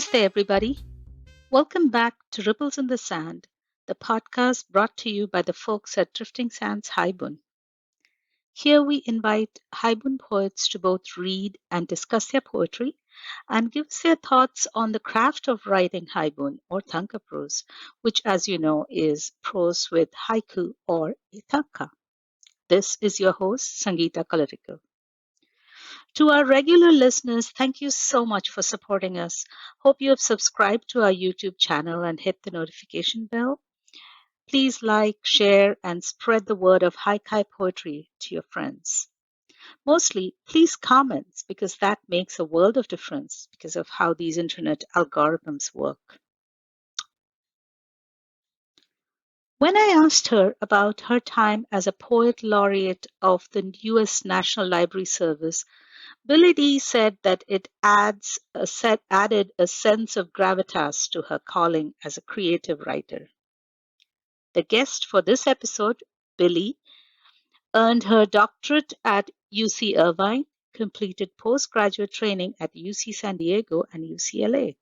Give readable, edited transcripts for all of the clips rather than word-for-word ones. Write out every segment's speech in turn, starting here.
Namaste, everybody. Welcome back to Ripples in the Sand, the podcast brought to you by the folks at Drifting Sands Haibun. Here we invite Haibun poets to both read and discuss their poetry and give us their thoughts on the craft of writing Haibun or Tanka prose, which, as you know, is prose with haiku or a tanka. This is your host, Sangeeta Kalarikal. To our regular listeners, thank you so much for supporting us. Hope you have subscribed to our YouTube channel and hit the notification bell. Please like, share, and spread the word of haikai poetry to your friends. Mostly, please comment because that makes a world of difference because of how these internet algorithms work. When I asked her about her time as a Poet Laureate of the U.S. National Library Service, Billie Dee said that it added a sense of gravitas to her calling as a creative writer. The guest for this episode, Billie, earned her doctorate at UC Irvine, completed postgraduate training at UC San Diego and UCLA.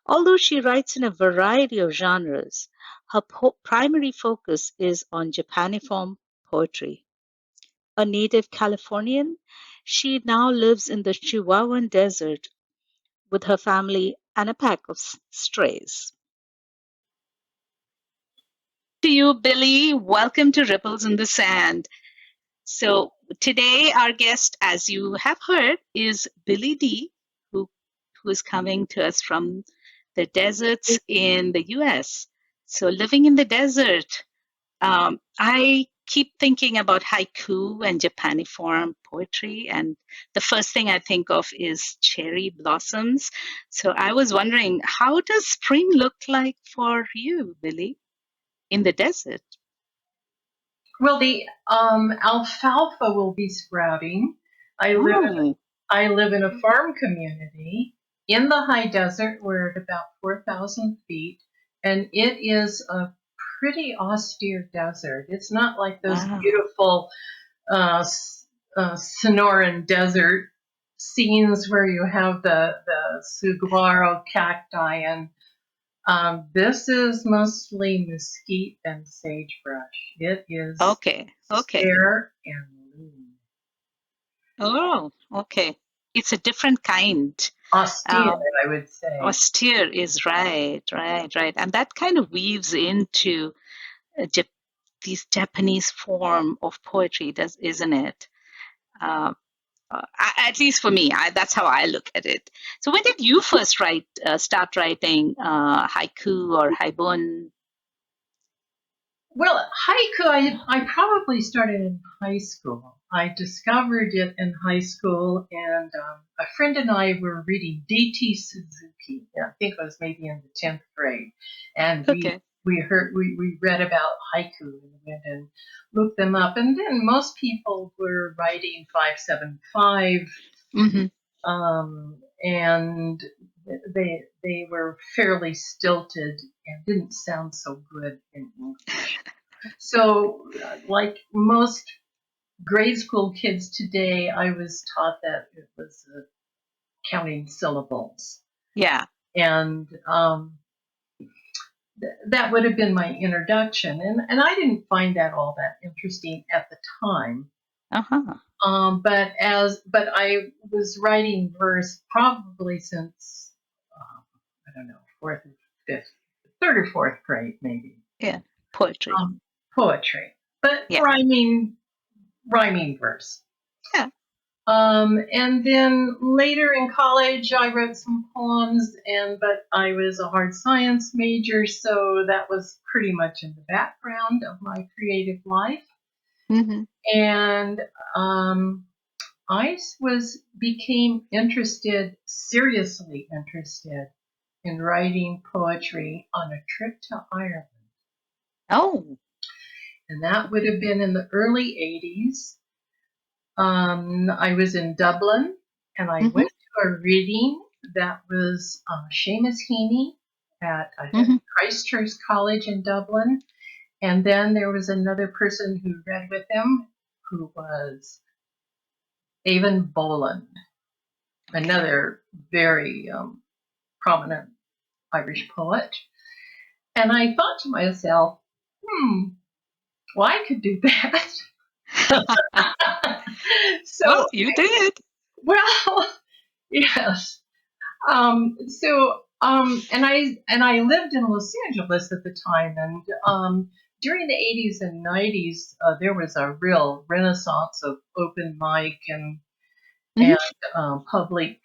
Although she writes in a variety of genres, her primary focus is on Japaniform poetry. A native Californian, she now lives in the Chihuahuan Desert with her family and a pack of strays. To you, Billie. Welcome to Ripples in the Sand. So, today, our guest, as you have heard, is Billie Dee, who is coming to us from the deserts in the US. So, living in the desert, I keep thinking about haiku and Japaniform poetry, and the first thing I think of is cherry blossoms. So I was wondering, how does spring look like for you, Billie, in the desert? Well, the alfalfa will be sprouting. I live in a farm community in the high desert. We're at about 4,000 feet, and it is a pretty austere desert. It's not like those beautiful Sonoran desert scenes where you have the saguaro cacti, and this is mostly mesquite and sagebrush. It is Okay. bare and lean. Oh, okay. It's a different kind. Austere, I would say. Austere is right. And that kind of weaves into this Japanese form of poetry, isn't it? At least for me, that's how I look at it. So when did you first start writing haiku or haibun? Well, haiku, I probably started in high school. I discovered it in high school, and a friend and I were reading D.T. Suzuki. I think it was maybe in the 10th grade. And we read about haiku and went and looked them up. And then most people were writing 575. And they were fairly stilted and didn't sound so good in English. So, like most grade school kids today, I was taught that it was counting syllables. Yeah. And that would have been my introduction. And I didn't find that all that interesting at the time. But I was writing verse probably since I don't know, third or fourth grade maybe. Yeah, poetry. But rhyming verse. Yeah. And then later in college, I wrote some poems, but I was a hard science major, so that was pretty much in the background of my creative life. And I became seriously interested in writing poetry on a trip to Ireland. Oh. And that would have been in the early 80s. I was in Dublin, and I went to a reading that was Seamus Heaney at Christchurch College in Dublin. And then there was another person who read with him, who was Evan Boland, another very prominent Irish poet. And I thought to myself, well, I could do that. Well, So, you did. well, yes. And I lived in Los Angeles at the time, and during the 80s and 90s, there was a real renaissance of open mic and Mhm. public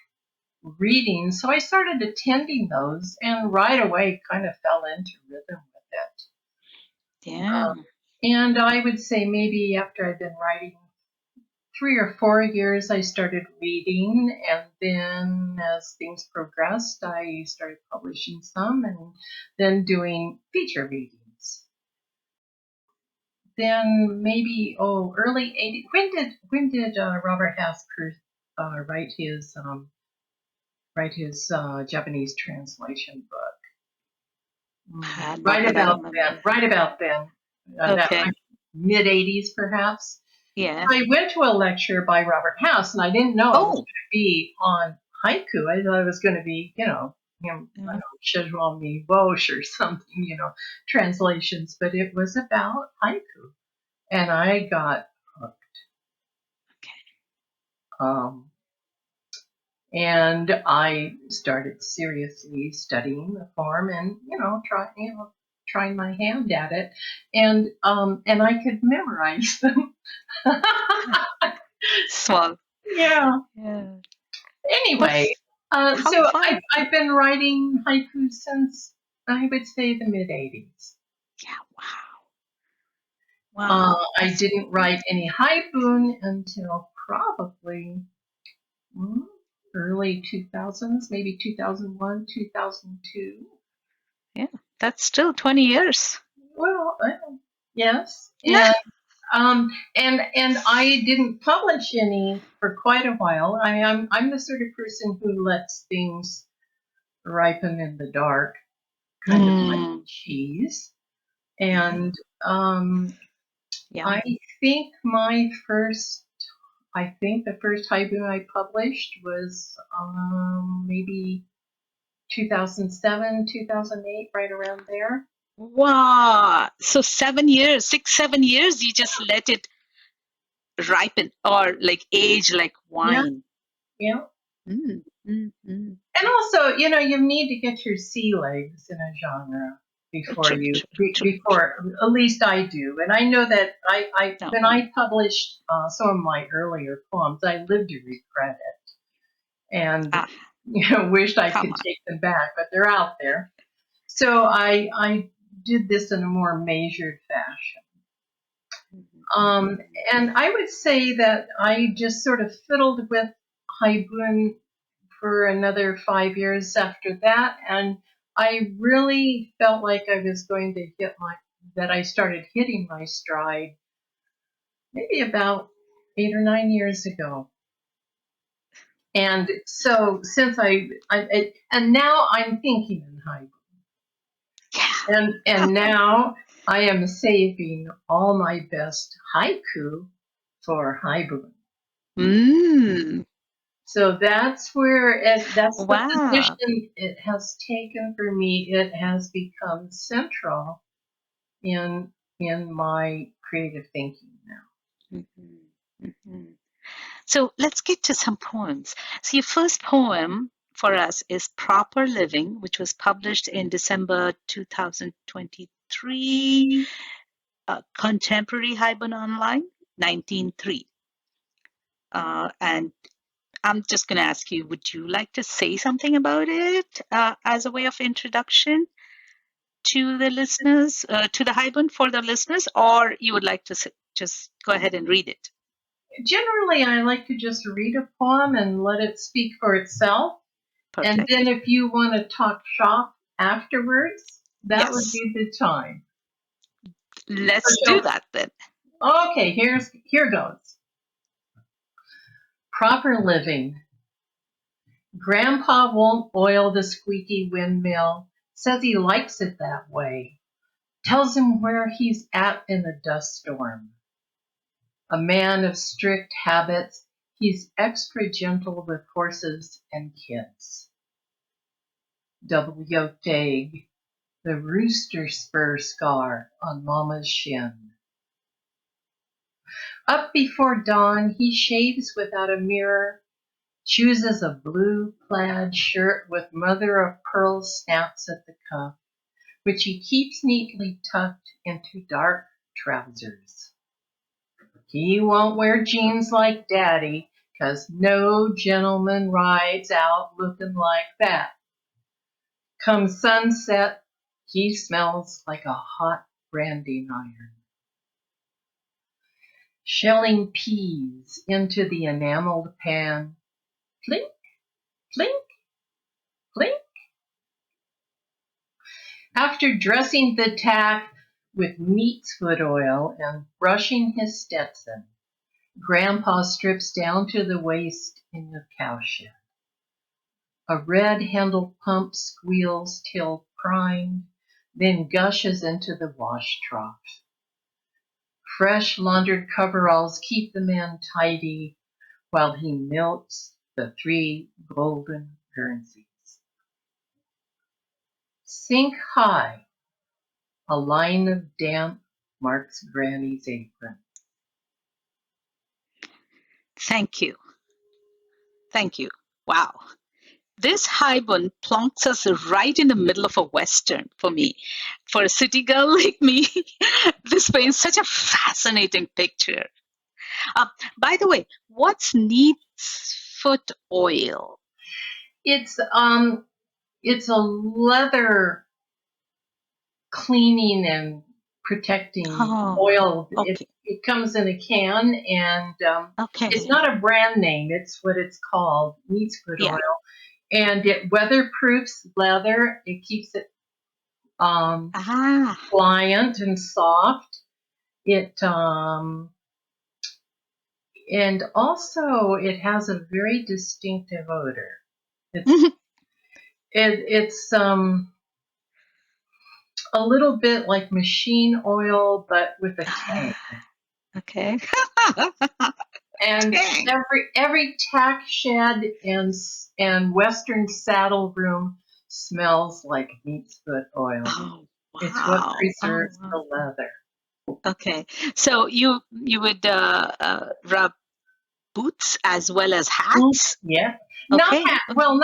readings. So I started attending those, and right away kind of fell into rhythm with it. Yeah. And I would say maybe after I'd been writing 3 or 4 years, I started reading, and then as things progressed, I started publishing some and then doing feature readings. Then maybe early 80s. When did Robert Hasker write his Japanese translation book? Not that I remember. Right about then. That Okay. mid 80s perhaps. Yeah. I went to a lecture by Robert House, and I didn't know it was Oh. going to be on haiku. I thought it was going to be, him, I don't know, Chihuahuan Desert or something, translations, but it was about haiku, and I got hooked. Um, and I started seriously studying the form, and trying my hand at it, and I could memorize them. Small. Yeah. Yeah. Anyway, That's how so fun. I've been writing haiku since I would say the mid 80s. Yeah. Wow. Wow. I That's didn't write any haibun until probably mm, early 2000s, maybe 2001, 2002. yeah. That's still 20 years. Well, yes, Yeah. and I didn't publish any for quite a while. I'm the sort of person who lets things ripen in the dark, kind of like Mm. cheese. Yeah. And um, I Yum. think the first haiku I published was maybe 2007, 2008, right around there. Wow. So 7 years, 6, 7 years, you just let it ripen or like age like Yeah, wine. yeah. Mm. Mm. Mm. And also, you need to get your sea legs in a genre before True, you, true, true, true. before, at least I do. And I know that No. when I published some of my earlier poems, I lived to regret it and, Ah, wished I come could on. take them back, but they're out there. So I did this in a more measured fashion. Mhm, Um, mhm. and I would say that I just sort of fiddled with haibun for another 5 years after that, and I really felt like I was going to that I started hitting my stride maybe about 8 or 9 years ago. And so since and now I'm thinking in haiku, Yeah. and now I am saving all my best haiku for haibun. Mm. So that's the Wow. position it has taken for me. It has become central in my creative thinking now. Mhm, mhm. So let's get to some poems. So your first poem for us is Proper Living, which was published in December 2023, Contemporary Haibun Online, 1903. And I'm just going to ask you, would you like to say something about it as a way of introduction to the listeners, to the Haibun for the listeners, or you would like to just go ahead and read it? Generally, I like to just read a poem and let it speak for itself. And Perfect. then if you want to talk shop afterwards, that would Yes. be the time. Let's do So, that then. okay, here goes. Proper living. Grandpa won't oil the squeaky windmill, says he likes it that way. Tells him where he's at in the dust storm. A man of strict habits, he's extra gentle with horses and kids. double-yolked egg, the rooster spur scar on Mama's shin. Up before dawn, he shaves without a mirror, chooses a blue plaid shirt with mother-of-pearl snaps at the cuff, which he keeps neatly tucked into dark trousers. He won't wear jeans like Daddy, 'cause no gentleman rides out looking like that. Come sunset, he smells like a hot branding iron. Shelling peas into the enameled pan, plink, plink, plink. After dressing the tack with neatsfoot oil and brushing his Stetson, Grandpa strips down to the waist in the cowshed. A red-handled pump squeals till primed, then gushes into the wash trough. Fresh laundered coveralls keep the man tidy while he milks the 3 golden Guernseys. Sink high, a line of damp marks Granny's apron. Thank you. Thank you. Wow. This Haibun plonks us right in the middle of a Western for me. For a city girl like me, this paints such a fascinating picture. Uh, by the way, what's neat's foot oil? It's a leather cleaning and protecting Oh, oil. okay. It comes in a can, and it's Okay. not a brand name. It's what it's called, Neatsfoot Yeah. oil, and it weatherproofs leather. It keeps it Ah. pliant and soft. It and also it has a very distinctive odor. It's a little bit like machine oil, but with a tang. Okay. And Dang. every tack shed and western saddle room smells like neatsfoot oil. Oh, It's what wow. Oh, preserves wow. the leather. Okay. So you would rub boots as well as hats? Yeah, not Okay. hat. Okay. Well,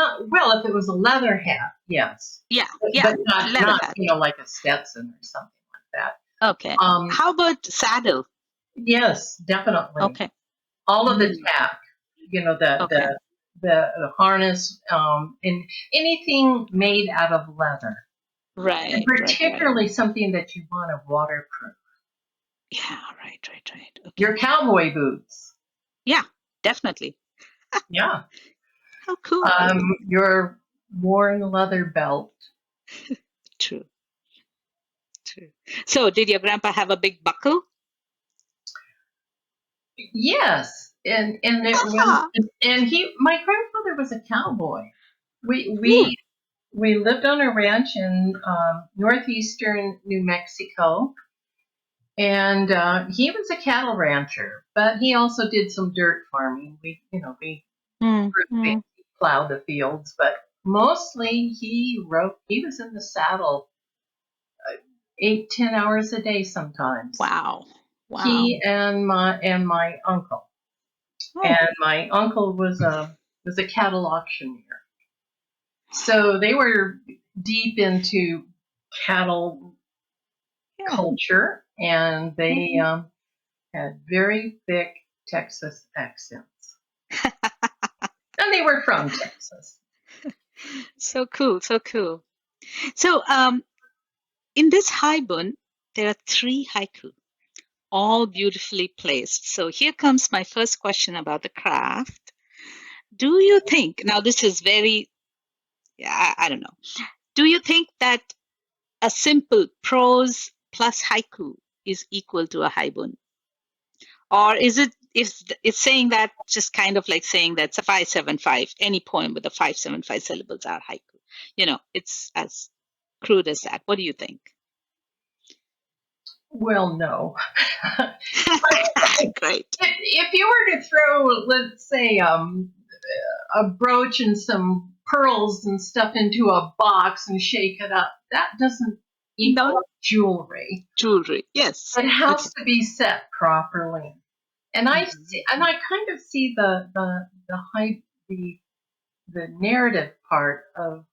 if it was a leather hat, yes, Yeah. but, Yeah. but not Leather not hat. like a Stetson or something like that. Okay. How about saddle? Yes, definitely. Okay. All of the Mm, tack, okay. the harness, and anything made out of leather, and Right. Right. Right. particularly something that you want to waterproof. Yeah. Right. Right. Right. Your Okay. cowboy boots, Yeah. Definitely. yeah. How cool. Your worn leather belt. True. True. So, did your grandpa have a big buckle? Yes, and it was, Ah. and my grandfather was a cowboy. We Ooh. we we lived on a ranch in northeastern New Mexico, and he was a cattle rancher, but he also did some dirt farming. We Mm, mm. plowed the fields, but mostly he rode. He was in the saddle 8-10 hours a day sometimes. Wow. Wow. He and my uncle, Oh. and my uncle was a cattle auctioneer. So they were deep into cattle Yeah. culture, and they Mhm. had very thick Texas accents. And they were from Texas. So cool. So cool. So, in this haibun, there are 3 haiku, all beautifully placed. So here comes my first question about the craft. Do you think, now this is very, I don't know, do you think that a simple prose plus haiku is equal to a haibun? Or is it's saying that just kind of like saying that it's a 575, any poem with the 575 syllables are haiku? It's as crude as that. What do you think? Well, no. Great. If you were to throw, let's say, a brooch and some pearls and stuff into a box and shake it up. That doesn't No equal jewelry. jewelry. Yes. It has Okay. to be set properly. And I see, and I kind of see the narrative part of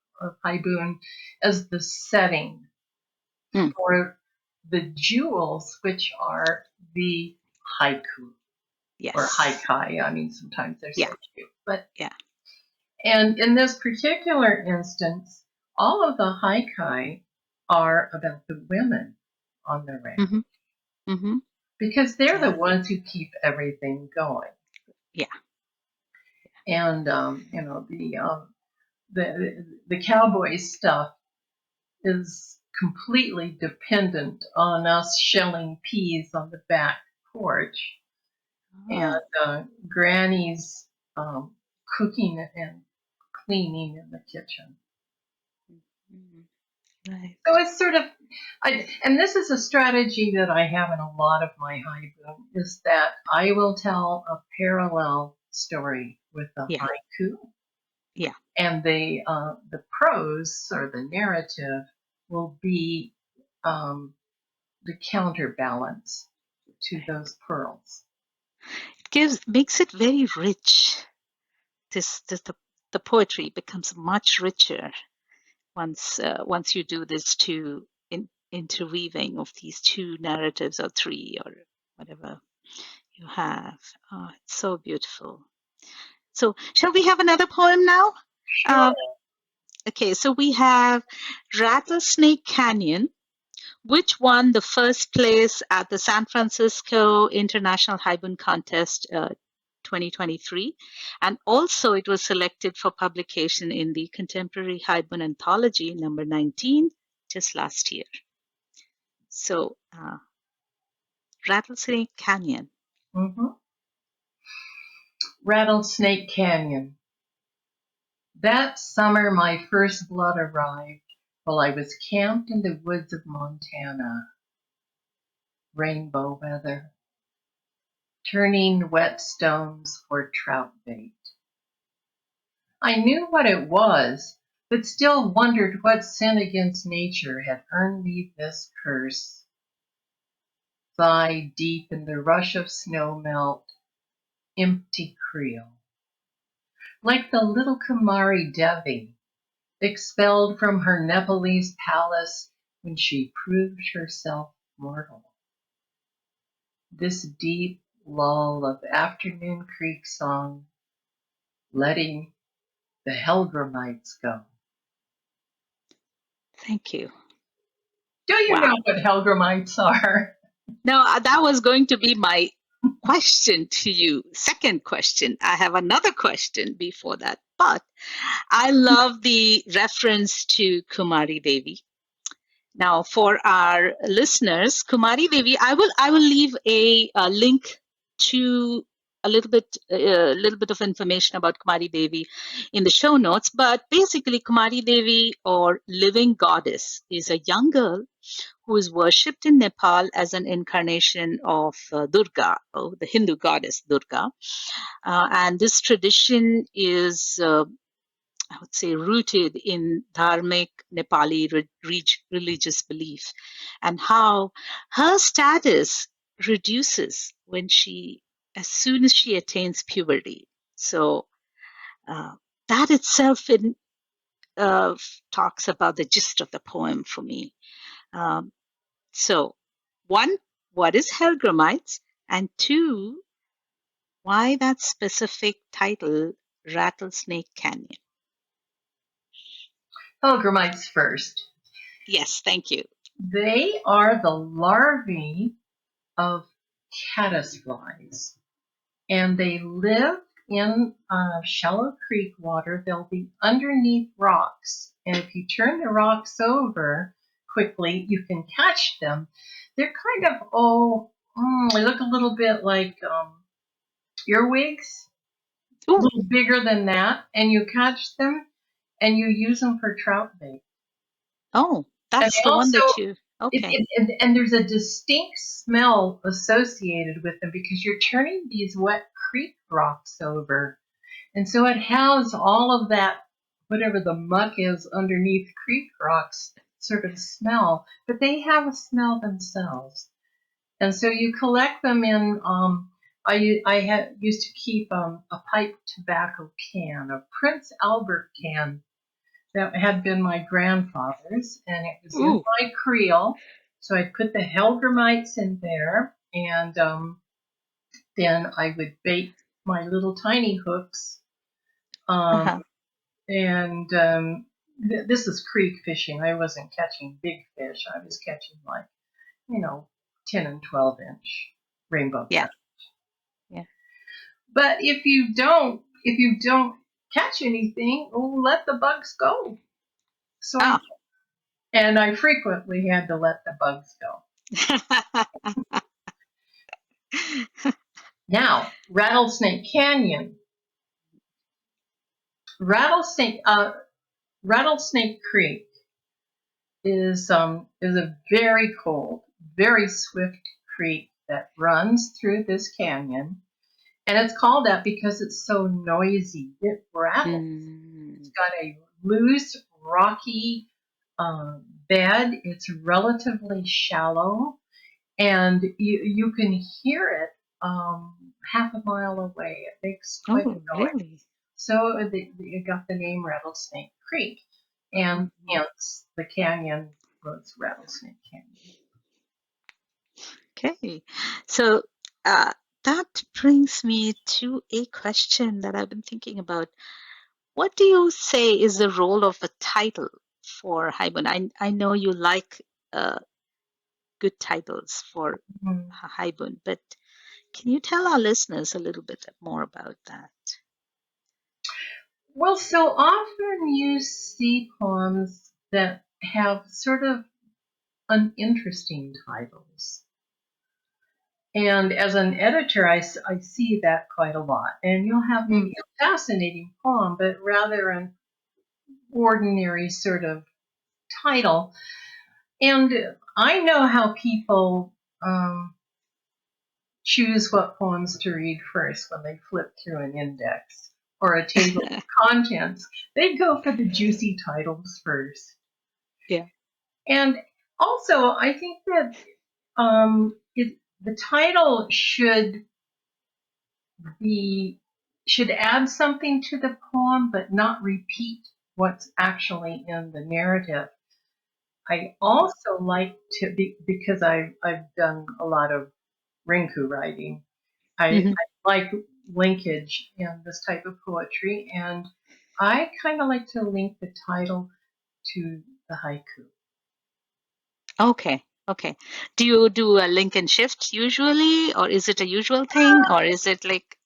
Haibun as the setting Mm. for the jewels, which are the haiku or Yes. haikai. I mean, sometimes they're Yeah. said too. But Yeah. and in this particular instance, all of the haikai are about the women on the ranch Mm-hmm. Mm-hmm. because they're the Yeah. ones who keep everything going. Yeah. And the cowboy stuff is completely dependent on us shelling peas on the back porch Ah. and Granny's cooking and cleaning in the kitchen. Mhm. Right. So it's sort of, and this is a strategy that I have in a lot of my haiku, is that I will tell a parallel story with the Yeah. haiku, Yeah. and the prose or the narrative will be the counterbalance to those pearls. Makes it very rich. This the poetry becomes much richer once you do this interweaving of these two narratives or three or whatever you have. Oh, it's so beautiful. So, shall we have another poem now? Sure. Uh, okay, so we have Rattlesnake Canyon, which won the first place at the San Francisco International Haibun Contest 2023. And also, it was selected for publication in the Contemporary Haibun Anthology number 19 just last year. So, Rattlesnake Canyon. Mm-hmm. Rattlesnake Canyon. That summer, my first blood arrived while I was camped in the woods of Montana. Rainbow weather, turning wet stones for trout bait. I knew what it was, but still wondered what sin against nature had earned me this curse. Thigh deep in the rush of snow melt, empty creel. Like the little Kumari Devi, expelled from her Nepalese palace when she proved herself mortal. This deep lull of afternoon creek song, letting the Helgramites go. Thank you. Do you know Wow. what Helgramites are? Now, that was going to be my question to you. Second question. I have another question before that, but I love the reference to Kumari Devi. Now, for our listeners, Kumari Devi, I will leave a link to a little bit of information about Kumari Devi in the show notes. But basically, Kumari Devi, or living goddess, is a young girl who is worshipped in Nepal as an incarnation of Durga, the Hindu goddess Durga. And this tradition is, I would say, rooted in dharmic Nepali religious belief, and how her status reduces as soon as she attains puberty. So uh, that itself uh, talks about the gist of the poem for me. Um, so, one, what is Hellgramites? And two, why that specific title, Rattlesnake Canyon? Helgramites first. Yes, thank you. They are the larvae of caddisflies, and they live in shallow creek water. They'll be underneath rocks, and if you turn the rocks over quickly, you can catch them. They're kind of, they look a little bit like earwigs, a Oh, little bigger than that, and you catch them and you use them for trout bait. oh, And that's they the one also, that you, okay. and there's a distinct smell associated with them because you're turning these wet creek rocks over. And so it has all of that whatever the muck is underneath creek rocks sort of smell, but they have a smell themselves. And so you collect them in. I used to keep a pipe tobacco can, a Prince Albert can that had been my grandfather's, and it was in Ooh. my creel. So I put the Hellgrammites in there, and then I would bait my little tiny hooks. Um, Uh-huh. and this is creek fishing. I wasn't catching big fish. I was catching like, 10 and 12-inch rainbow Yeah. trout. Yeah. But if you don't catch anything, let the bugs go. So Ah. I frequently had to let the bugs go. Now, Rattlesnake Canyon, Rattlesnake, Rattlesnake Creek is a very cold, very swift creek that runs through this canyon, and it's called that because it's so noisy. It rattles. It's Mm. got a loose, rocky bed. It's relatively shallow, and you can hear it half a mile away. It makes quite Oh, a noise. really? So it got the name Rattlesnake Creek, and Mhm. the canyon was Rattlesnake Canyon. Okay. So uh, that brings me to a question that I've been thinking about. What do you say is the role of a title for Haibun? I know you like uh, good titles for Mhm. Haibun, but can you tell our listeners a little bit more about that? Well, so often you see poems that have sort of uninteresting titles. And as an editor, I see that quite a lot. And you'll have maybe Mm. a fascinating poem, but rather an ordinary sort of title. And I know how people choose what poems to read first when they flip through an index or a table of contents. They go for the juicy titles first. Yeah. And also, I think that the title be should add something to the poem, but not repeat what's actually in the narrative. I also like to be because I've done a lot of rinku writing. I Mhm. like linkage in this type of poetry, and I kind of like to link the title to the haiku. Okay. Okay. Do you do a link and shift usually, or is it a usual thing, or is it like,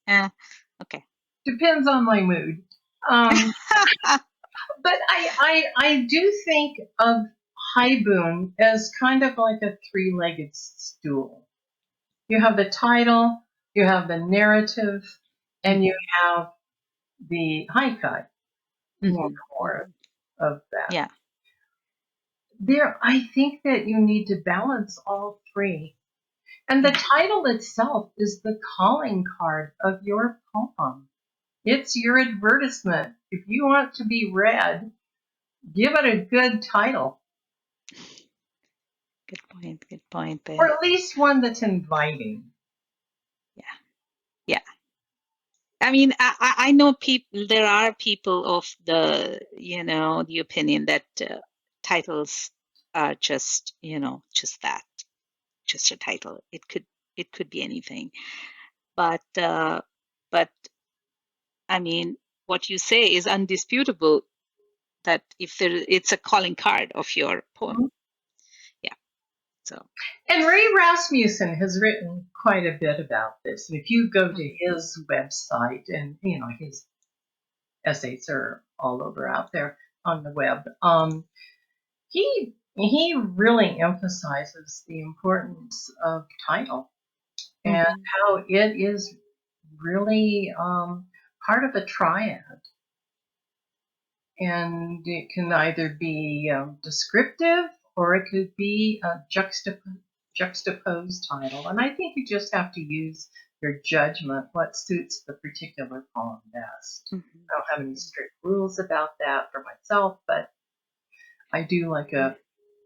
okay. Depends on my mood. Um, but I do think of haibun as kind of like a three-legged stool. You have the title, you have the narrative, and you Mhm. have the haikai. More, Mhm. more Mhm. of that. Yeah. I think that you need to balance all three. And the Yeah. title itself is the calling card of your poem. It's your advertisement. If you want to be read, give it a good title, Good point. Good point or there. at least one that's inviting. Yeah. Yeah. I mean, I know people, there are people of the opinion that titles are just, just that, just a title. It could be anything. But, but I mean, what you say is undisputable that if it's a calling card of your poem. Yeah. So, And Ray Rasmussen has written quite a bit about this. And if you go to mhm. his website, and his essays are all over out there on the web, he really emphasizes the importance of title and Mhm. how it is really part of a triad. And it can either be descriptive or it could be a juxtaposed title. And I think you just have to use your judgment, what suits the particular poem best. Mm-hmm. I don't have any strict rules about that for myself, but I do like an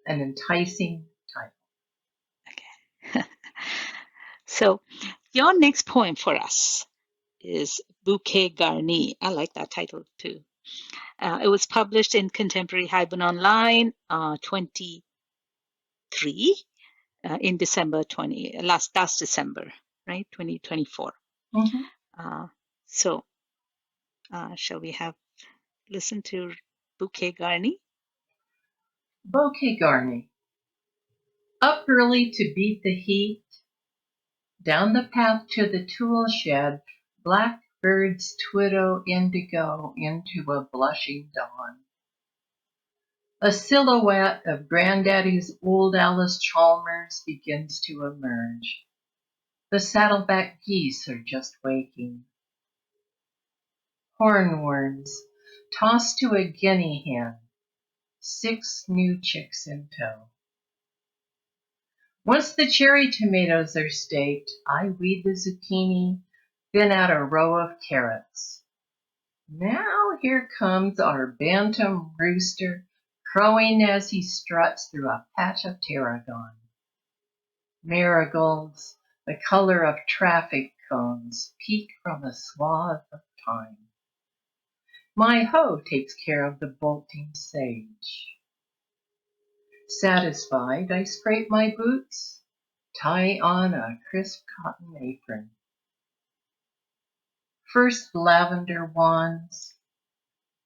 enticing title. Okay. So, your next poem for us is Bouquet Garni. I like that title too. It was published in Contemporary Haibun Online 23 in December 20, last December, right? 2024. Mm-hmm. Uh, so, shall we have listen to Bouquet Garni? Bouquet Garni. Up early to beat the heat, down the path to the tool shed, blackbirds twiddle indigo into a blushing dawn. A silhouette of Granddaddy's old Alice Chalmers begins to emerge. The saddleback geese are just waking. Hornworms, tossed to a guinea hen, 6 new chicks in tow. Once the cherry tomatoes are staked, I weed the zucchini, then add a row of carrots. Now here comes our bantam rooster, crowing as he struts through a patch of tarragon. Marigolds, the color of traffic cones, peek from a swath of time. My hoe takes care of the bolting sage. Satisfied, I scrape my boots, tie on a crisp cotton apron. First lavender wands,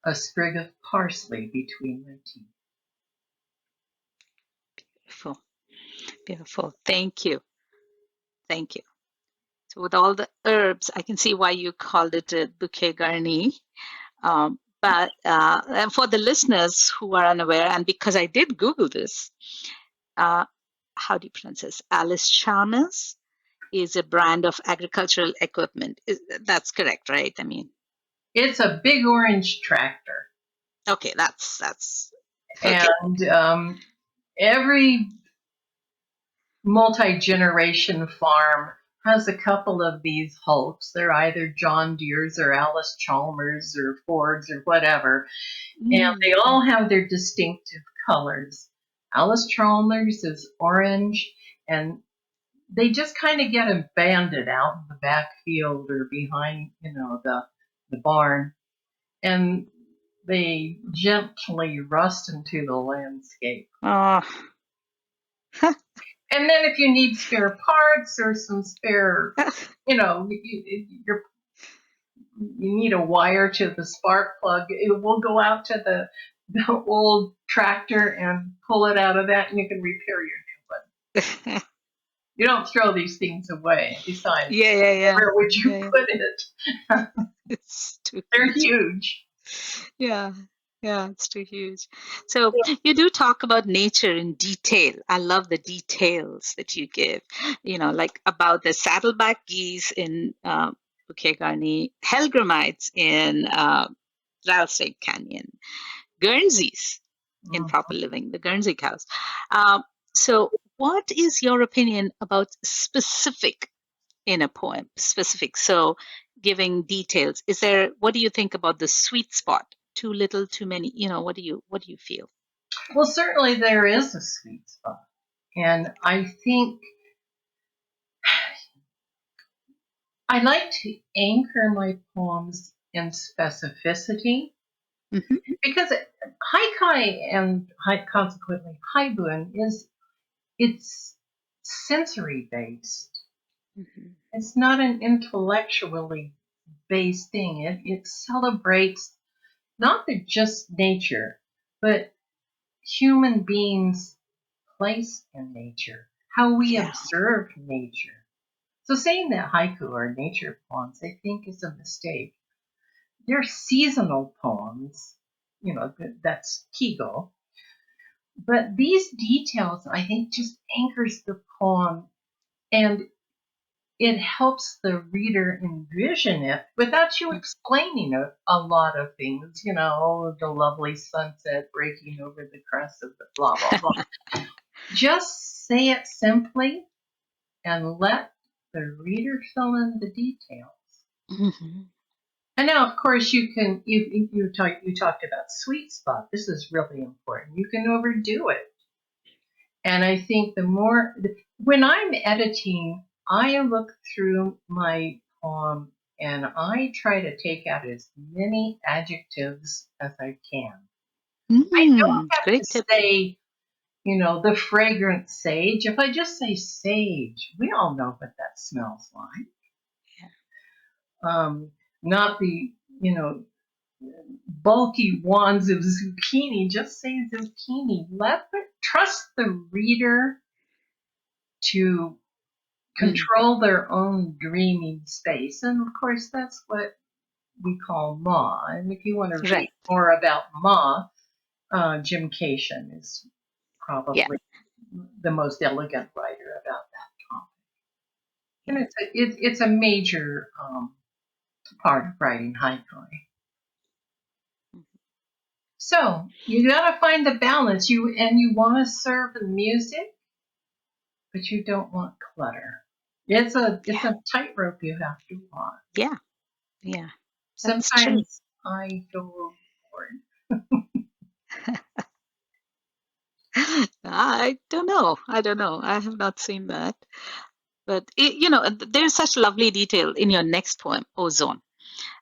a sprig of parsley between my teeth. Beautiful, beautiful. Thank you, thank you. So with all the herbs, I can see why you called it a Bouquet Garni. But and for the listeners who are unaware, and because I did Google this, how do you pronounce this? Alice Chalmers is a brand of agricultural equipment. That's correct, right? I mean, It's a big orange tractor. okay, that's okay. And every multi-generation farm has a couple of these hulks. They're either John Deere's or Alice Chalmers or Ford's or whatever. And they all have their distinctive colors. Alice Chalmers is orange, and they just kind of get them banded out in the back field or behind, the barn. And they gently rust into the landscape. Oh, And then if you need spare parts or some spare, you need a wire to the spark plug, it will go out to the old tractor and pull it out of that, and you can repair your new one. You don't throw these things away. Besides, yeah. where would you Yeah. put it? It's too They're huge. Yeah, yeah, it's too huge. So you do talk about nature in detail. I love the details that you give, like about the saddleback geese in Bouquet Garni, Helgramites in Rattlesnake Canyon, Guernseys in Proper Living, the Guernsey cows. So what is your opinion about specific in a poem? Specific. So giving details. What do you think about the sweet spot? Too little, too many? What do you feel? Well, certainly there is a sweet spot. And I think I like to anchor my poems in specificity, because haikai and consequently haibun it's sensory based. It's not an intellectually based thing. It celebrates not just nature, but human beings' place in nature, how we observe nature. So saying that haiku are nature poems, I think, is a mistake. They're seasonal poems, that's Kigo. But these details, I think, just anchors the poem, and it helps the reader envision it without you explaining a lot of things, the lovely sunset breaking over the crest of the blah, blah, blah. Just say it simply and let the reader fill in the details. Mhm. And now, of course, you talked about sweet spot. This is really important. You can overdo it, and I think when I'm editing, I look through my poem and I try to take out as many adjectives as I can. I don't have to Great tip. say, the fragrant sage. If I just say sage, we all know what that smells like. Not the, you know, bulky wands of zucchini. Just say zucchini. Trust the reader to Mm, control their own dreaming space. And of course, that's what we call Ma. And if you want to read right. more about Ma, Jim Cation is Yeah. probably the most elegant writer about that topic. And Yeah. it's a major part of writing haiku. Mhm. So you got to find the balance. You want to serve the music, but you don't want clutter. It's Yeah. a tightrope you have to walk. Yeah. Yeah. That's true. Sometimes I go overboard. I don't know. I don't know. I have not seen that. But, there's such lovely detail in your next poem, Ozone.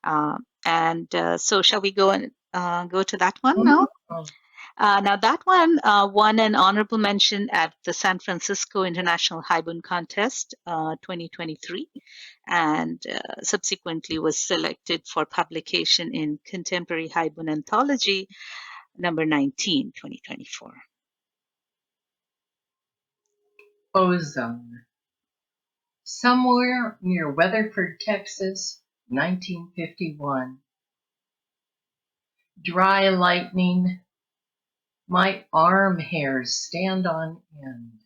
And so, shall we go to that one now? Mhm. Now, that one won an honorable mention at the San Francisco International Haibun Contest 2023 and subsequently was selected for publication in Contemporary Haibun Anthology number 19, 2024. Ozone. Somewhere near Weatherford, Texas, 1951. Dry lightning. My arm hairs stand on end.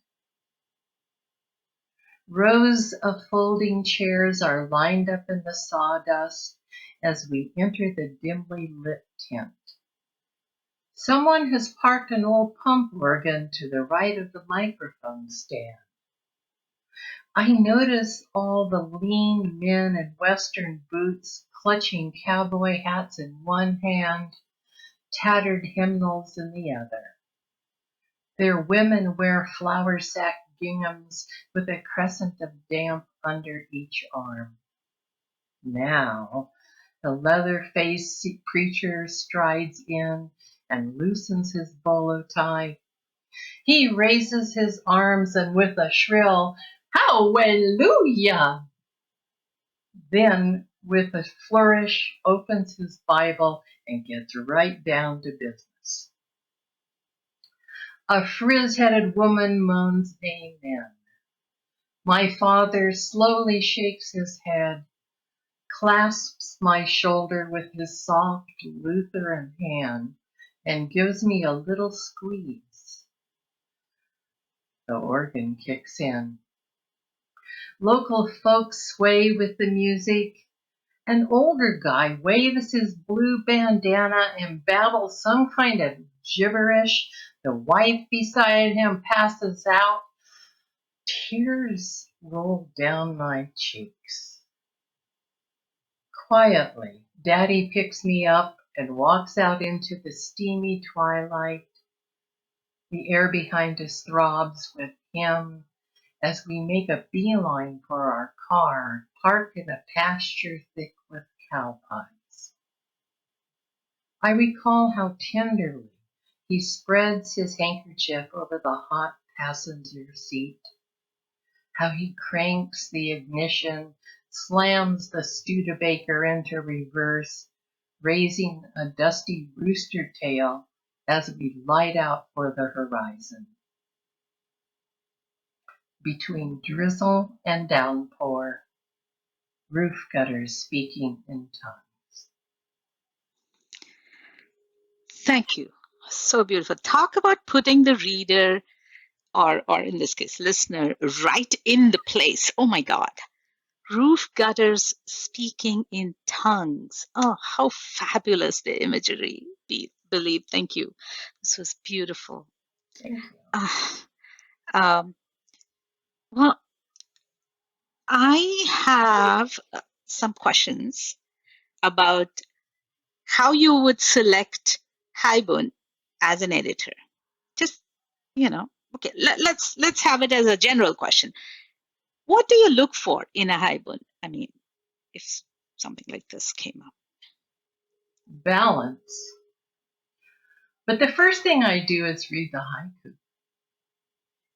Rows of folding chairs are lined up in the sawdust as we enter the dimly lit tent. Someone has parked an old pump organ to the right of the microphone stand. I notice all the lean men in Western boots clutching cowboy hats in one hand, tattered hymnals in the other. Their women wear flour sack ginghams with a crescent of damp under each arm. Now, the leather-faced preacher strides in and loosens his bolo tie. He raises his arms and with a shrill "Hallelujah!" then with a flourish opens his Bible and gets right down to business. A frizz-headed woman moans amen. My father slowly shakes his head, clasps my shoulder with his soft Lutheran hand, and gives me a little squeeze. The organ kicks in. Local folks sway with the music. An older guy waves his blue bandana and babbles some kind of gibberish. The wife beside him passes out. Tears roll down my cheeks. Quietly, Daddy picks me up and walks out into the steamy twilight. The air behind us throbs with him as we make a beeline for our car, parked in a pasture thick with cowpies. I recall how tenderly he spreads his handkerchief over the hot passenger seat, how he cranks the ignition, slams the Studebaker into reverse, raising a dusty rooster tail as we light out for the horizon. Between drizzle and downpour, roof gutters speaking in tongues. Thank you. So beautiful. Talk about putting the reader, or in this case, listener, right in the place. Oh my God. Roof gutters speaking in tongues. Oh, how fabulous the imagery be, believe. Thank you. This was beautiful. Thank you. Ah, Um, well, I have some questions about how you would select Haibun as an editor. Just, okay, let's have it as a general question. What do you look for in a Haibun? I mean, if something like this came up. Balance. But the first thing I do is read the haiku.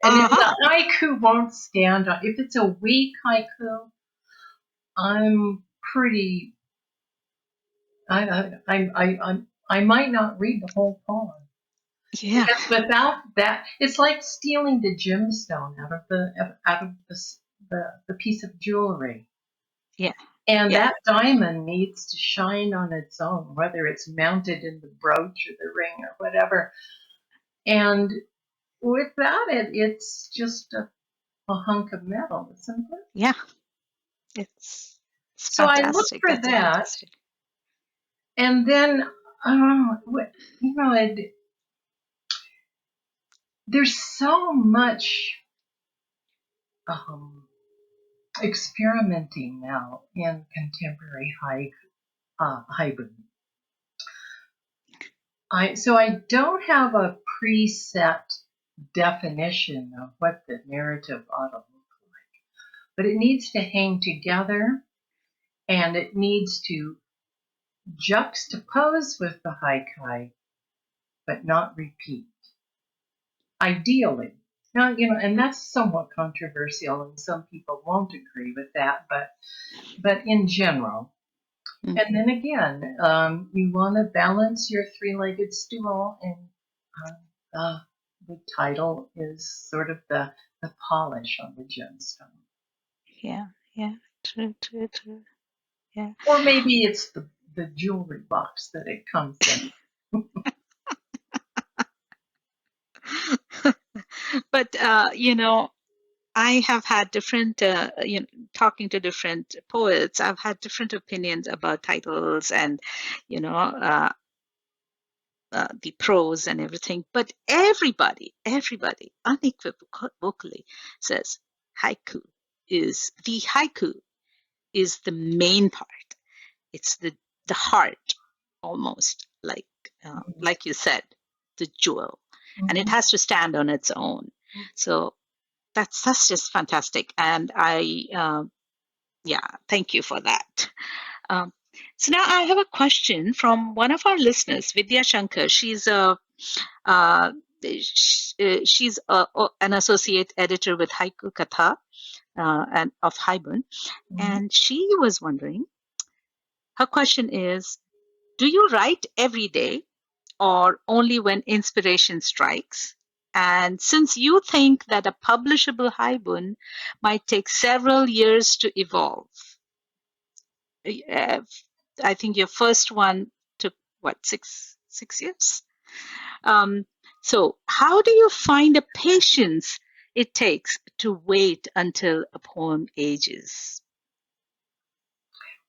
And if Uh-huh. the haiku won't stand, if it's a weak haiku, I'm pretty. I might not read the whole poem Yeah, because without that, it's like stealing the gemstone out of the piece of jewelry. yeah, And yeah, that diamond needs to shine on its own, whether it's mounted in the brooch or the ring or whatever. And without it, it's just a hunk of metal, isn't it? yeah. It's So I look fantastic. for That's a that, fantastic. and then there's so much um, experimenting now in contemporary haiku. I don't have a preset definition of what the narrative ought to look like, but it needs to hang together, and it needs to juxtapose with the haikai, but not repeat. Ideally. Now, and that's somewhat controversial, and some people won't agree with that, but in general. And Mhm. then again, you want to balance your three-legged stool, and the title is sort of the polish on the gemstone. Yeah, yeah. True, true, true. Yeah. Or maybe it's the jewelry box that it comes in. But I have had different, talking to different poets. I've had different opinions about titles and, you know, the prose and everything. But everybody unequivocally says haiku haiku is the main part. It's the heart, almost like you said, the jewel, and it Mhm. has to stand on its own. So that's just fantastic, and yeah, thank you for that. Um, so now I have a question from one of our listeners, Vidya Shankar. Uh, she's an associate editor with Haiku Katha and of Haibun, Mhm. and she was wondering. Her question is: do you write every day or only when inspiration strikes? And since you think that a publishable haibun might take several years to evolve, uh, I think your first one took what, six years? Um, so how do you find the patience it takes to wait until a poem ages?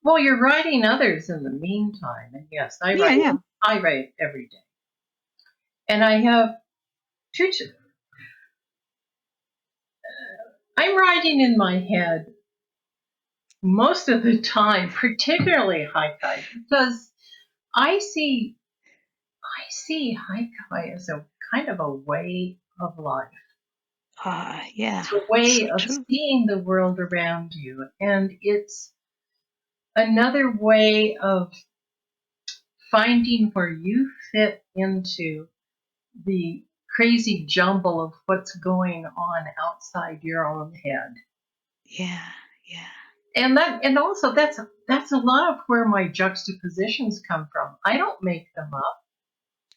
Well, you're writing others in the meantime, and yes, I Yeah, write. yeah. I write every day, and I have two. I'm writing in my head most of the time, particularly haikai, because I see haikai as a kind of a way of life. Yeah, It's a way so of true. seeing the world around you, and it's another way of finding where you fit into the crazy jumble of what's going on outside your own head. Yeah, yeah. And also that's a lot of where my juxtapositions come from. I don't make them up.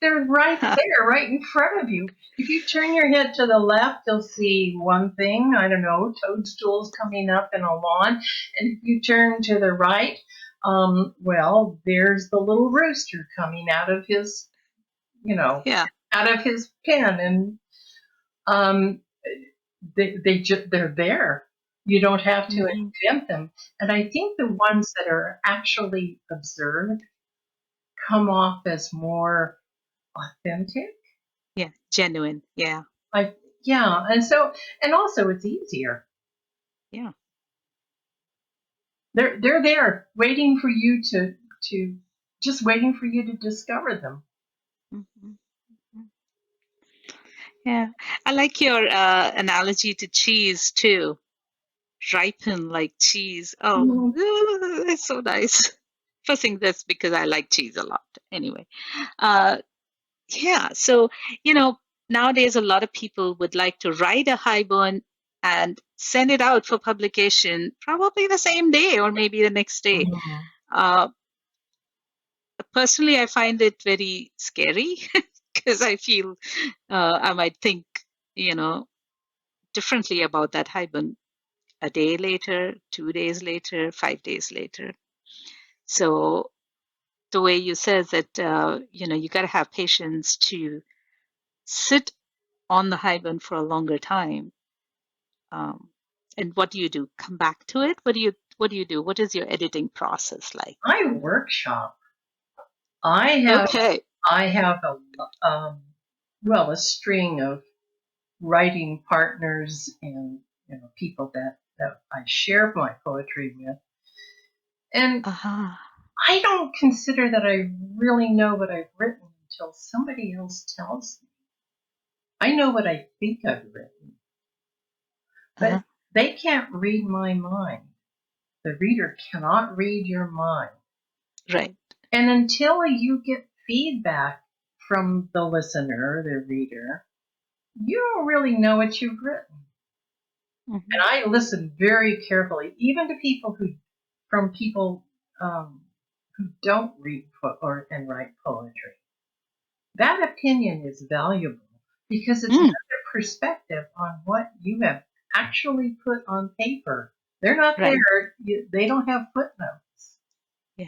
They're right there, right in front of you. If you turn your head to the left, you'll see one thing, I don't know, toadstools coming up in a lawn. And if you turn to the right, well, there's the little rooster coming out of his, you know, Yeah. out of his pen. And um, they're there. You don't have to Hmm. invent them. And I think the ones that are actually observed come off as more authentic. Yeah, genuine. Yeah. I Yeah, and also it's easier. Yeah. They're there waiting for you to just waiting for you to discover them. Mhm. Yeah. I like your analogy to cheese too. Ripen like cheese. Oh, Mhm. it's so nice. First thing, that's because I like cheese a lot. Anyway, uh, yeah. So, you know, nowadays a lot of people would like to write a haibun and send it out for publication probably the same day or maybe the next day. Mhm. Uh, Personally, I find it very scary because I feel I might think, you know, differently about that haibun a day later, 2 days later, 5 days later. So the way you said that, you know, you got to have patience to sit on the haibun for a longer time. Um, and what do you do? Come back to it? What do you do? What is your editing process like? I workshop. I have Okay. I have a string of writing partners and people that I share my poetry with, and Uh-huh. I don't consider that I really know what I've written until somebody else tells me. I know what I think I've written, Uh-huh. but they can't read my mind. The reader cannot read your mind. Right. And until you get feedback from the listener, the reader, you don't really know what you've written. And Hmm. I listen very carefully, even to from people who don't read and write poetry. That opinion is valuable because it's Mm, another perspective on what you have actually put on paper. They're not right. there. They don't have footnotes. Yeah.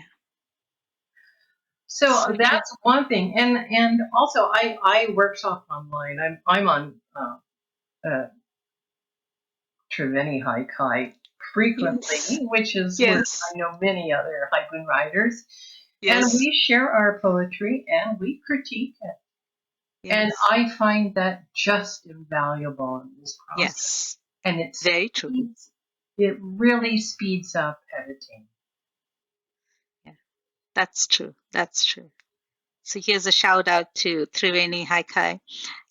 So So true. that's one thing, and also I workshop online. I'm on uh, Triveni Haikai Yes. frequently, which is where Yes. I know many other haiku writers, and Yes. we share our poetry and we critique it. And Yes. I find that just invaluable in this process, Yes. and Very true. it really speeds up editing. Yeah. That's true. That's true. So here's a shout out to Triveni Haikai,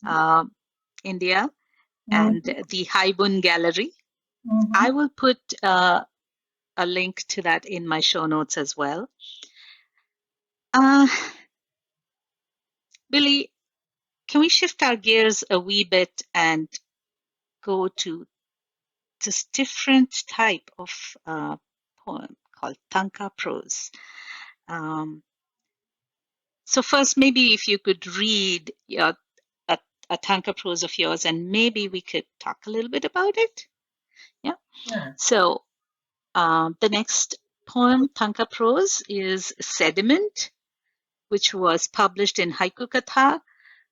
um, India, and Mm-hmm. the Haibun Gallery. Mm-hmm. I will put a link to that in my show notes as well. Uh, Billy, can we shift our gears a wee bit and go to this different type of poem called Tanka prose? Um, so first, maybe if you could read a, a Tanka prose of yours, and maybe we could talk a little bit about it. Yeah. Yeah. So the next poem, Tanka prose, is Sediment, which was published in Haiku Katha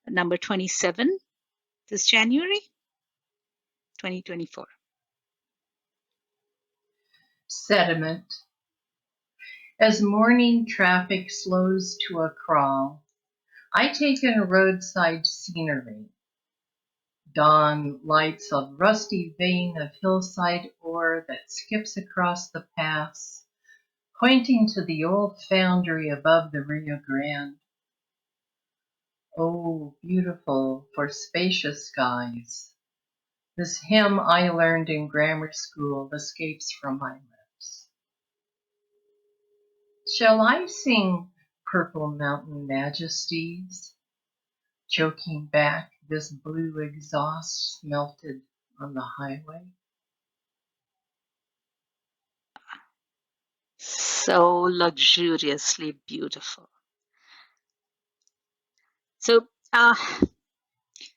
number 27 this January 2024. Sediment. As morning traffic slows to a crawl, I take in roadside scenery. Dawn lights a rusty vein of hillside ore that skips across the pass, pointing to the old foundry above the Rio Grande. Oh, beautiful for spacious skies. This hymn I learned in grammar school escapes from my lips. Shall I sing Purple Mountain Majesties, choking back this blue exhaust melted on the highway? So luxuriously beautiful. So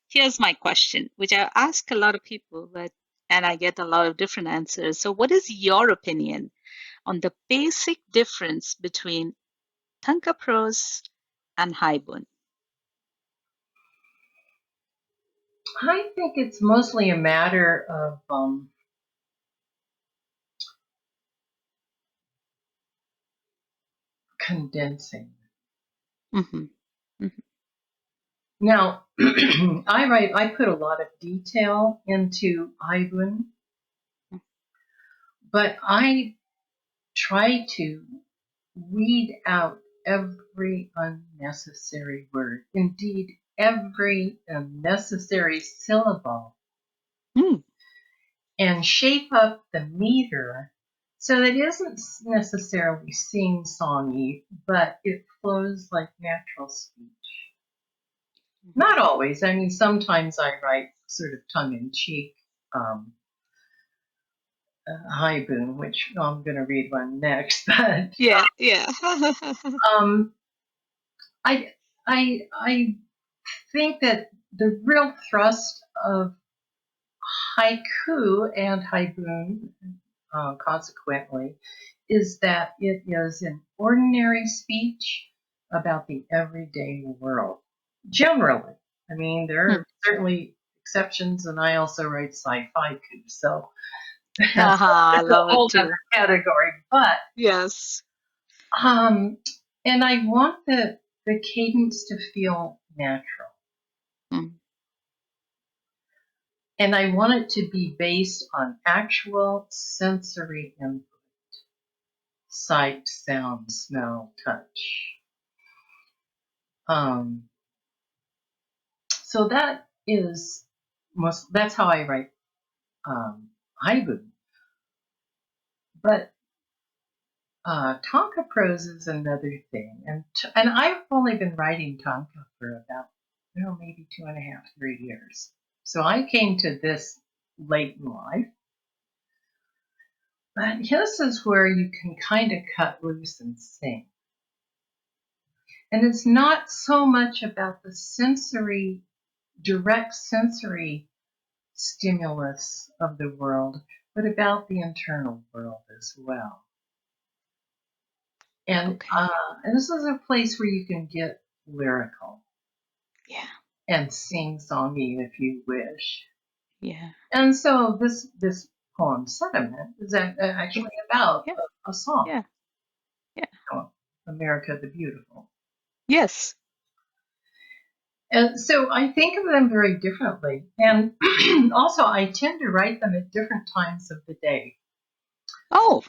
here's my question, which I ask a lot of people, but and I get a lot of different answers. So, what is your opinion on the basic difference between Tanka prose and Haibun? I think it's mostly a matter of condensing. Hmm. Hmm. Now, I put a lot of detail into Haibun, but I try to weed out every unnecessary word, indeed, every unnecessary syllable, Mm. and shape up the meter so that it isn't necessarily sing-songy, but it flows like natural speech. Not always. I mean, sometimes I write sort of tongue-in-cheek haibun, which I'm going to read one next. But Yeah, yeah. um, I I think that the real thrust of haiku and haibun, consequently, is that it is an ordinary speech about the everyday world. Generally, I mean, there Mm. are certainly exceptions, and I also write sci-fi, so that's Haha, I a love it whole other too. category. But Yes. um, and I want the cadence to feel natural, Mm. and I want it to be based on actual sensory input: sight, sound, smell, touch. Um, so that's how I write haiku. But Tonka prose is another thing, and I've only been writing Tonka for about maybe 2.5, 3 years. So I came to this late in life. But this is where you can kind of cut loose and sing. And it's not so much about the direct sensory stimulus of the world, but about the internal world as well. And, Okay. and this is a place where you can get lyrical Yeah, and sing songy if you wish. yeah, And so this poem, Sediment, is yeah, actually about yeah, a song, yeah, yeah. America the Beautiful. Yes. And so I think of them very differently. And also, I tend to write them at different times of the day. Oh,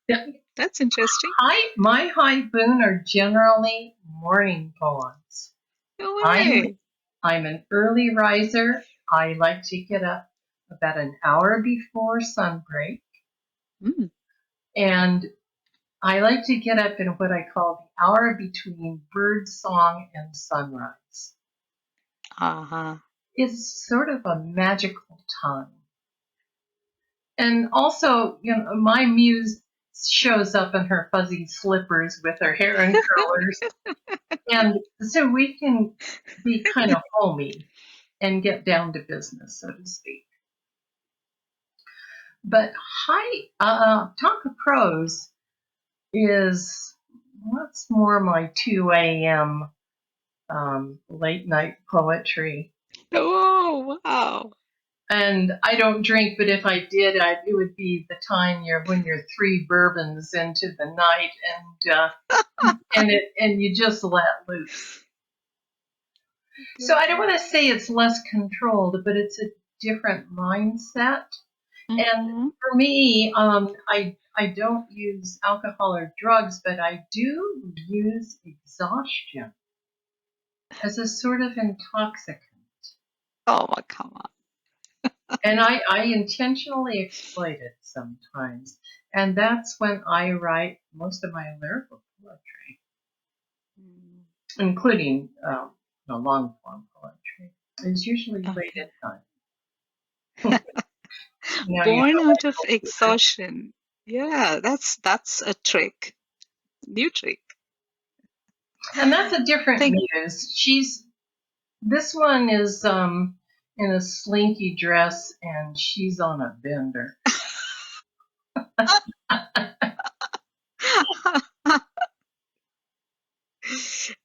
The- that's interesting. my high boon are generally morning poems. No I'm way. I'm an early riser. I like to get up about an hour before sunbreak, Mm. and I like to get up in what I call the hour between bird song and sunrise. Uh-huh. It's sort of a magical time. And also, my muse shows up in her fuzzy slippers with her hair in curlers. And so we can be kind of homey and get down to business, so to speak. But Tonka Prose is what's more my 2 a.m. Late night poetry. Oh, wow. And I don't drink, but if I did, it would be the time when you're 3 bourbons into the night, and you just let loose. So I don't want to say it's less controlled, but it's a different mindset. And Mm-hmm. for me, I don't use alcohol or drugs, but I do use exhaustion as a sort of intoxicant. Oh, my, come on. And I intentionally exploit it sometimes. And that's when I write most of my lyrical poetry, Mm. including long form poetry. It's usually late Okay. at night. Now you Born know out of my secret. exhaustion. Yeah, that's a trick. New trick. And that's a different Think. muse. This one is in a slinky dress and she's on a bender.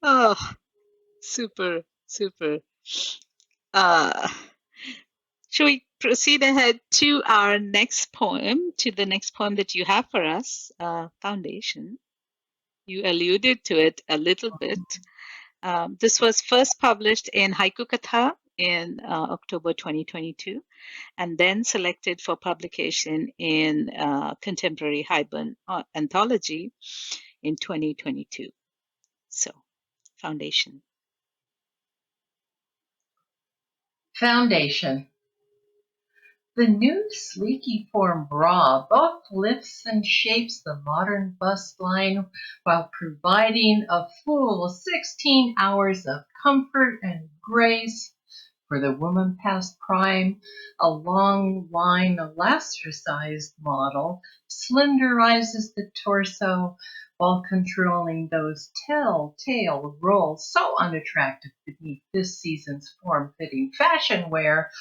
Oh, super, super. Uh, Shall we proceed ahead to our next poem, to the next poem that you have for us, Foundation? You alluded to it a little bit. This was first published in Haiku Katha in October 2022, and then selected for publication in Contemporary Haibun Anthology in 2022. So, foundation. Foundation. The new sleeky form bra both lifts and shapes the modern bust line while providing a full 16 hours of comfort and grace. For the woman past prime, a long line elasticized model slenderizes the torso while controlling those telltale rolls so unattractive beneath this season's form-fitting fashion wear.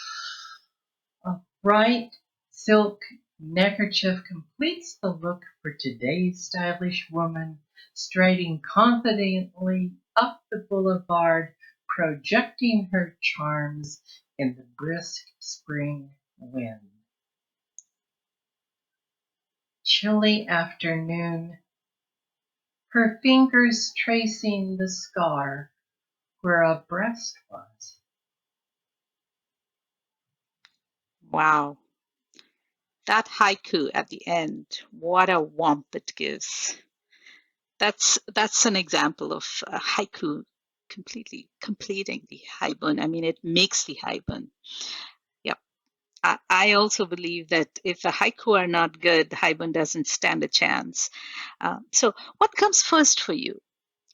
A bright silk neckerchief completes the look for today's stylish woman, striding confidently up the boulevard, projecting her charms in the brisk spring wind. Chilly afternoon, her fingers tracing the scar where a breast was. Wow. That haiku at the end, what a warmth it gives. That's an example of haiku completely completing the haibun. I mean, it makes the haibun. Yep. I also believe that if the haiku are not good, the haibun doesn't stand a chance. So, what comes first for you,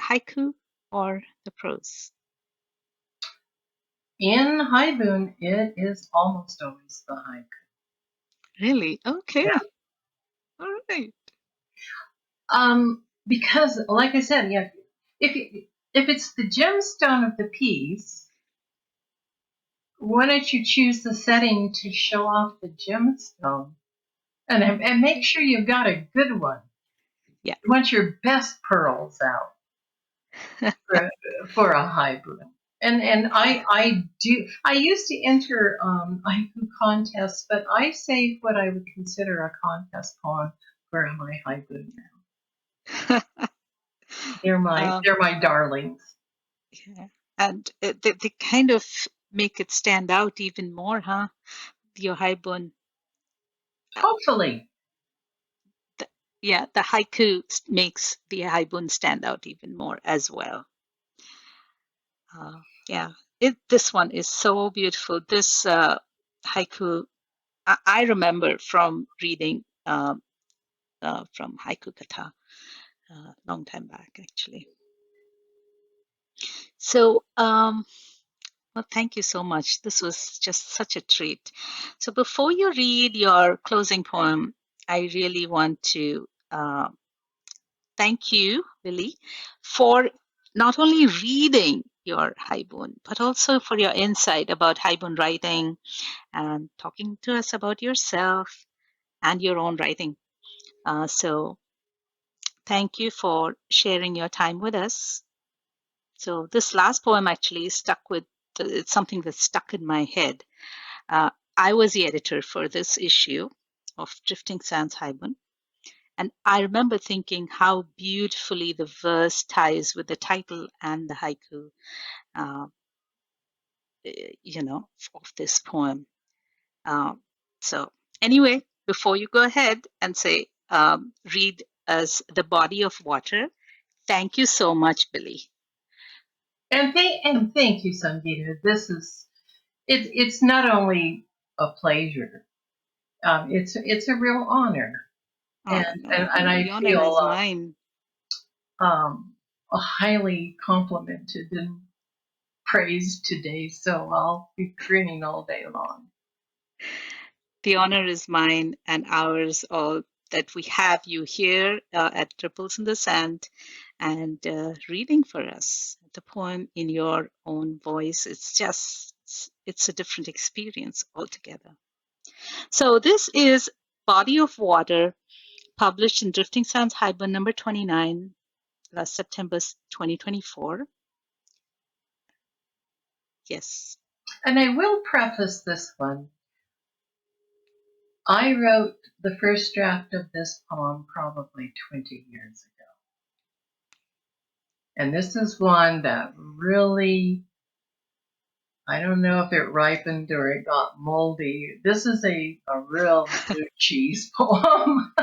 haiku or the prose? In Haibun, it is almost always the haiku. Really? Yeah. Okay. All right. Because, like I said, yeah, if it's the gemstone of the piece, why don't you choose the setting to show off the gemstone, and make sure you've got a good one. Yeah. You want your best pearls out for a haiku. And I used to enter haiku contests, but I save what I would consider a contest poem for my haiku now. um, They're my darlings. yeah. And they kind of make it stand out even more, huh? Your haibun. Hopefully. The, yeah, the haiku makes the haibun stand out even more as well. Yeah, this one is so beautiful. This haiku, I remember from reading from Haiku Katha a long time back, actually. So, well, thank you so much. This was just such a treat. So, before you read your closing poem, I really want to thank you, Billie, for not only reading your haibun, but also for your insight about haibun writing and talking to us about yourself and your own writing. So, thank you for sharing your time with us. So, this last poem actually stuck with it's something that stuck in my head. I was the editor for this issue of Drifting Sands Haibun. And I remember thinking how beautifully the verse ties with the title and the haiku, uh, of this poem. Um, so, anyway, before you go ahead and say, read as the body of water, thank you so much, Billie. And thank you, Sangeeta. It's not only a pleasure, it's a real honor, and Oh, no, I the honor feel is mine. highly complimented and praised today. So I'll be grinning all day long. The honor is mine and ours all that we have you here at Ripples in the Sand and reading for us the poem in your own voice. It's a different experience altogether. So this is Body of Water, published in Drifting Sands Haibun number 29, last September 2024. Yes. And I will preface this one. I wrote the first draft of this poem probably 20 years And this is one that really, I don't know if it ripened or it got moldy. This is a real blue cheese poem.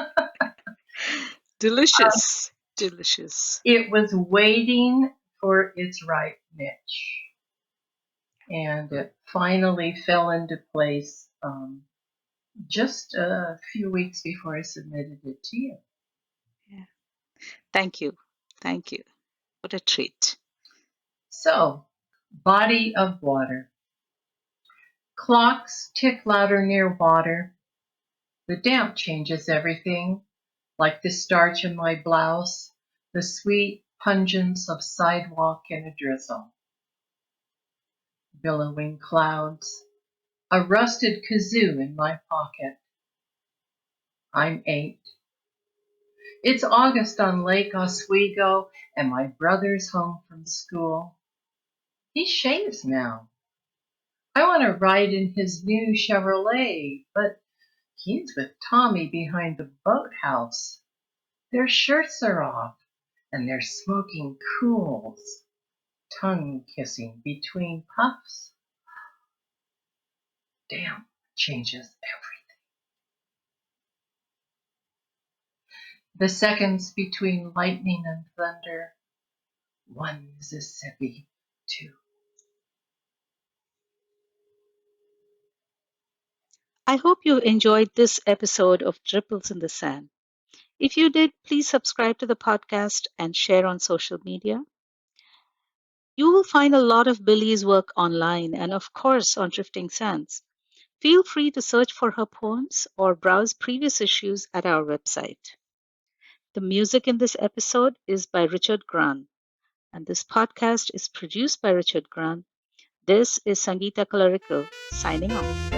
Delicious. Delicious. It was waiting for its right niche, and it finally fell into place just a few weeks before I submitted it to you. Yeah. Thank you. Thank you. What a treat. So, body of water. Clocks tick louder near water. The damp changes everything, like the starch in my blouse, the sweet pungence of sidewalk in a drizzle. Billowing clouds, a rusted kazoo in my pocket. I'm 8. It's August on Lake Oswego, and my brother's home from school. He shaves now. I want to ride in his new Chevrolet, but he's with Tommy behind the boathouse. Their shirts are off, and they're smoking cools, tongue kissing between puffs. Damn, changes everything. The seconds between lightning and thunder, one Mississippi, two. I hope you enjoyed this episode of Ripples in the Sand. If you did, please subscribe to the podcast and share on social media. You will find a lot of Billie's work online and, of course, on Drifting Sands. Feel free to search for her poems or browse previous issues at our website. The music in this episode is by Richard Grant, and this podcast is produced by Richard Grant. This is Sangeeta Kalarikal signing off.